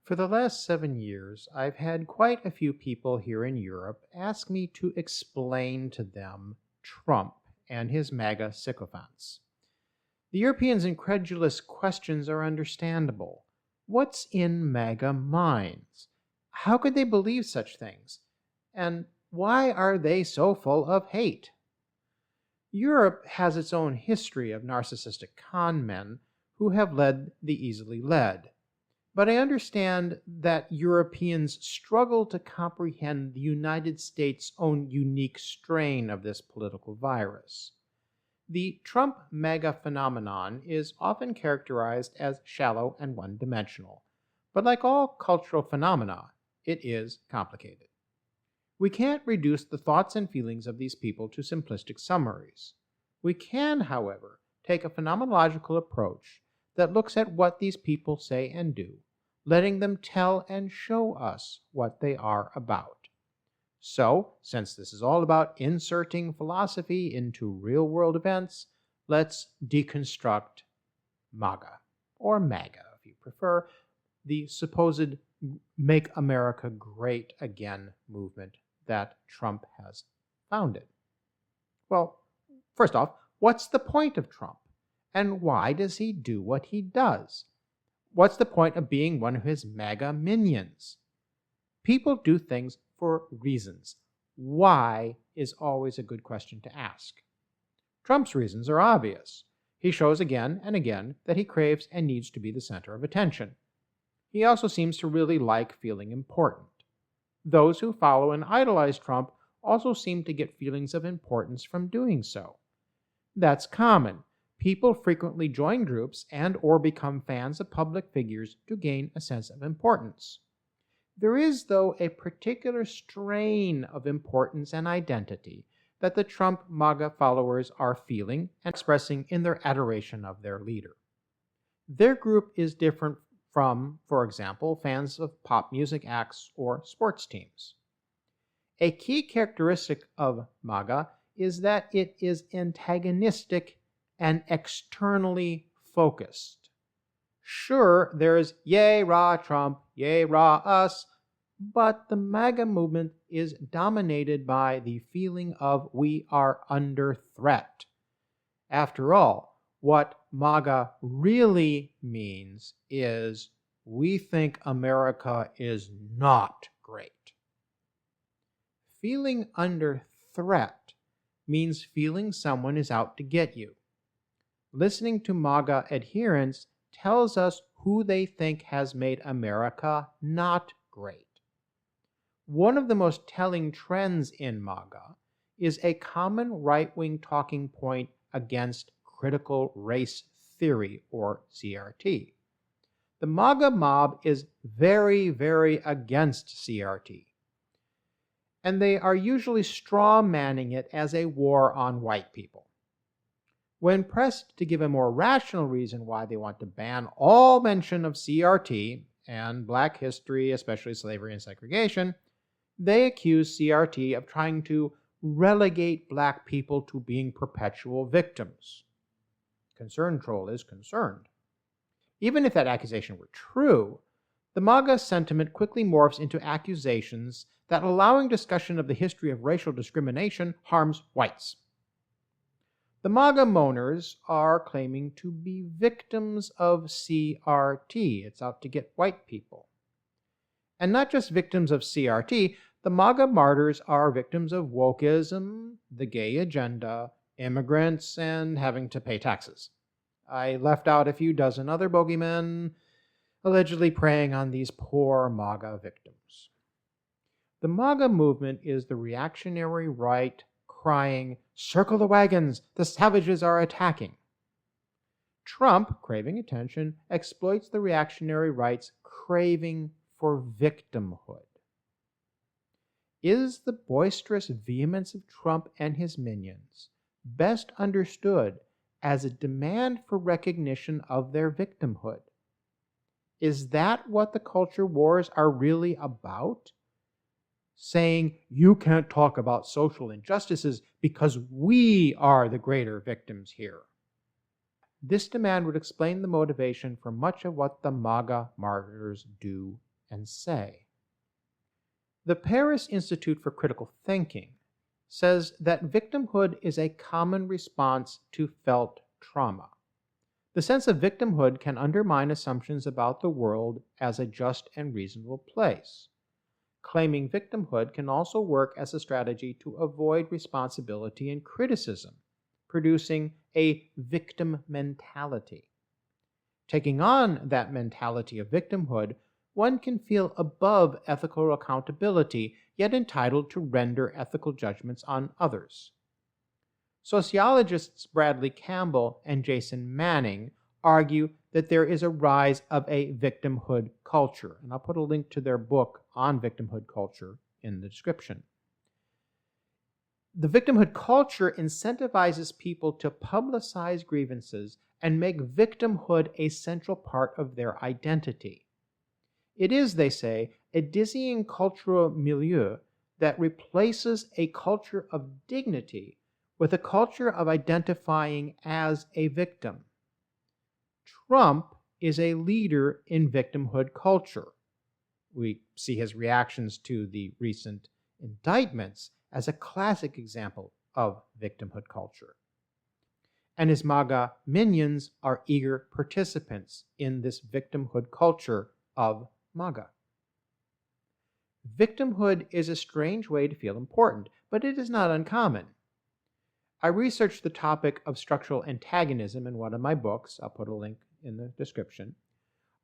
For the last 7 years, I've had quite a few people here in Europe ask me to explain to them Trump and his MAGA sycophants. The Europeans' incredulous questions are understandable. What's in MAGA minds? How could they believe such things? And why are they so full of hate? Europe has its own history of narcissistic con men who have led the easily led. But I understand that Europeans struggle to comprehend the United States' own unique strain of this political virus. The Trump MAGA phenomenon is often characterized as shallow and one-dimensional, but like all cultural phenomena, it is complicated. We can't reduce the thoughts and feelings of these people to simplistic summaries. We can, however, take a phenomenological approach that looks at what these people say and do, letting them tell and show us what they are about. So, since this is all about inserting philosophy into real-world events, let's deconstruct MAGA, or MAGA if you prefer, the supposed Make America Great Again movement that Trump has founded. Well, first off, what's the point of Trump? And why does he do what he does? What's the point of being one of his MAGA minions? People do things for reasons. Why is always a good question to ask. Trump's reasons are obvious. He shows again and again that he craves and needs to be the center of attention. He also seems to really like feeling important. Those who follow and idolize Trump also seem to get feelings of importance from doing so. That's common. People frequently join groups and or become fans of public figures to gain a sense of importance. There is, though, a particular strain of importance and identity that the Trump MAGA followers are feeling and expressing in their adoration of their leader. Their group is different from, for example, fans of pop music acts or sports teams. A key characteristic of MAGA is that it is antagonistic and externally focused. Sure, there's yay, rah, Trump, yay, rah, us, but the MAGA movement is dominated by the feeling of we are under threat. After all, what MAGA really means is we think America is not great. Feeling under threat means feeling someone is out to get you. Listening to MAGA adherents tells us who they think has made America not great. One of the most telling trends in MAGA is a common right-wing talking point against critical race theory, or CRT. The MAGA mob is very, very against CRT, and they are usually straw-manning it as a war on white people. When pressed to give a more rational reason why they want to ban all mention of CRT and black history, especially slavery and segregation, they accuse CRT of trying to relegate black people to being perpetual victims. Concern troll is concerned. Even if that accusation were true, the MAGA sentiment quickly morphs into accusations that allowing discussion of the history of racial discrimination harms whites. The MAGA moaners are claiming to be victims of CRT. It's out to get white people. And not just victims of CRT, the MAGA martyrs are victims of wokeism, the gay agenda, immigrants, and having to pay taxes. I left out a few dozen other bogeymen allegedly preying on these poor MAGA victims. The MAGA movement is the reactionary right crying, "Circle the wagons, the savages are attacking." Trump, craving attention, exploits the reactionary right's craving for victimhood. Is the boisterous vehemence of Trump and his minions best understood as a demand for recognition of their victimhood? Is that what the culture wars are really about? Saying, you can't talk about social injustices because we are the greater victims here. This demand would explain the motivation for much of what the MAGA martyrs do and say. The Paris Institute for Critical Thinking says that victimhood is a common response to felt trauma. The sense of victimhood can undermine assumptions about the world as a just and reasonable place. Claiming victimhood can also work as a strategy to avoid responsibility and criticism, producing a victim mentality. Taking on that mentality of victimhood, one can feel above ethical accountability, yet entitled to render ethical judgments on others. Sociologists Bradley Campbell and Jason Manning argue that there is a rise of a victimhood culture, and I'll put a link to their book on victimhood culture in the description. The victimhood culture incentivizes people to publicize grievances and make victimhood a central part of their identity. It is, they say, a dizzying cultural milieu that replaces a culture of dignity with a culture of identifying as a victim. Trump is a leader in victimhood culture. We see his reactions to the recent indictments as a classic example of victimhood culture. And his MAGA minions are eager participants in this victimhood culture of MAGA. Victimhood is a strange way to feel important, but it is not uncommon. I researched the topic of structural antagonism in one of my books. I'll put a link in the description.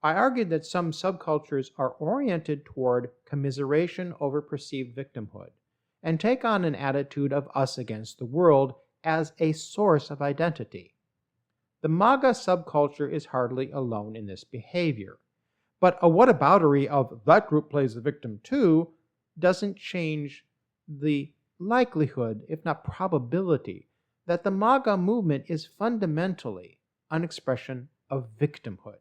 I argued that some subcultures are oriented toward commiseration over perceived victimhood and take on an attitude of us against the world as a source of identity. The MAGA subculture is hardly alone in this behavior, but a whataboutery of that group plays the victim too doesn't change the likelihood, if not probability, that the MAGA movement is fundamentally an expression of victimhood.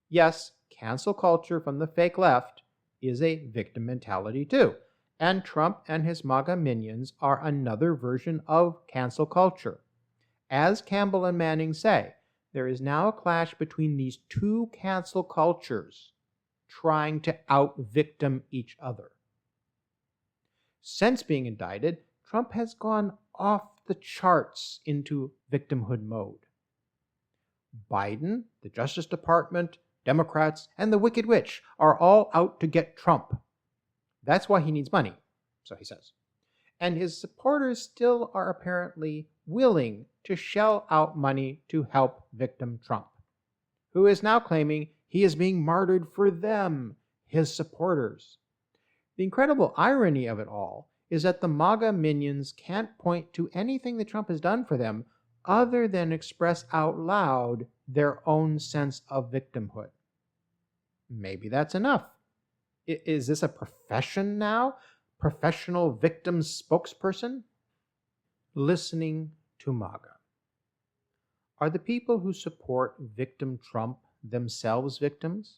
Yes, cancel culture from the fake left is a victim mentality too, and Trump and his MAGA minions are another version of cancel culture. As Campbell and Manning say, there is now a clash between these two cancel cultures trying to out-victim each other. Since being indicted, Trump has gone off the charts into victimhood mode. Biden, the Justice Department, Democrats, and the Wicked Witch are all out to get Trump. That's why he needs money, so he says. And his supporters still are apparently willing to shell out money to help victim Trump, who is now claiming he is being martyred for them, his supporters. The incredible irony of it all is that the MAGA minions can't point to anything that Trump has done for them other than express out loud their own sense of victimhood. Maybe that's enough. Is this a profession now? Professional victim spokesperson? Listening to MAGA. Are the people who support victim Trump themselves victims?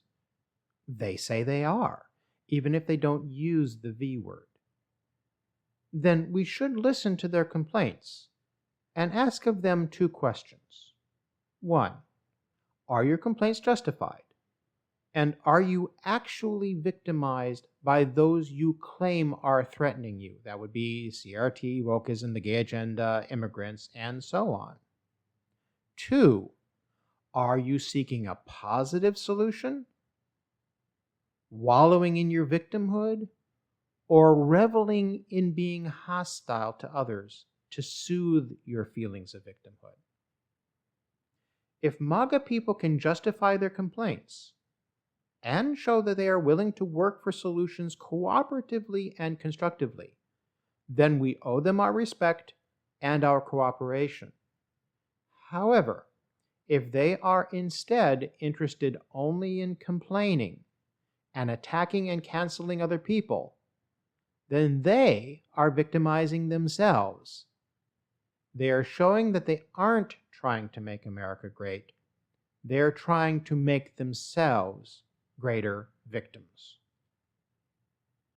They say they are, even if they don't use the V word. Then we should listen to their complaints and ask of them two questions. 1. Are your complaints justified? And are you actually victimized by those you claim are threatening you? That would be CRT, wokeism, the gay agenda, immigrants, and so on. 2. Are you seeking a positive solution? Wallowing in your victimhood? Or reveling in being hostile to others to soothe your feelings of victimhood? If MAGA people can justify their complaints and show that they are willing to work for solutions cooperatively and constructively, then we owe them our respect and our cooperation. However, if they are instead interested only in complaining and attacking and canceling other people, then they are victimizing themselves. They are showing that they aren't trying to make America great. They're trying to make themselves greater victims.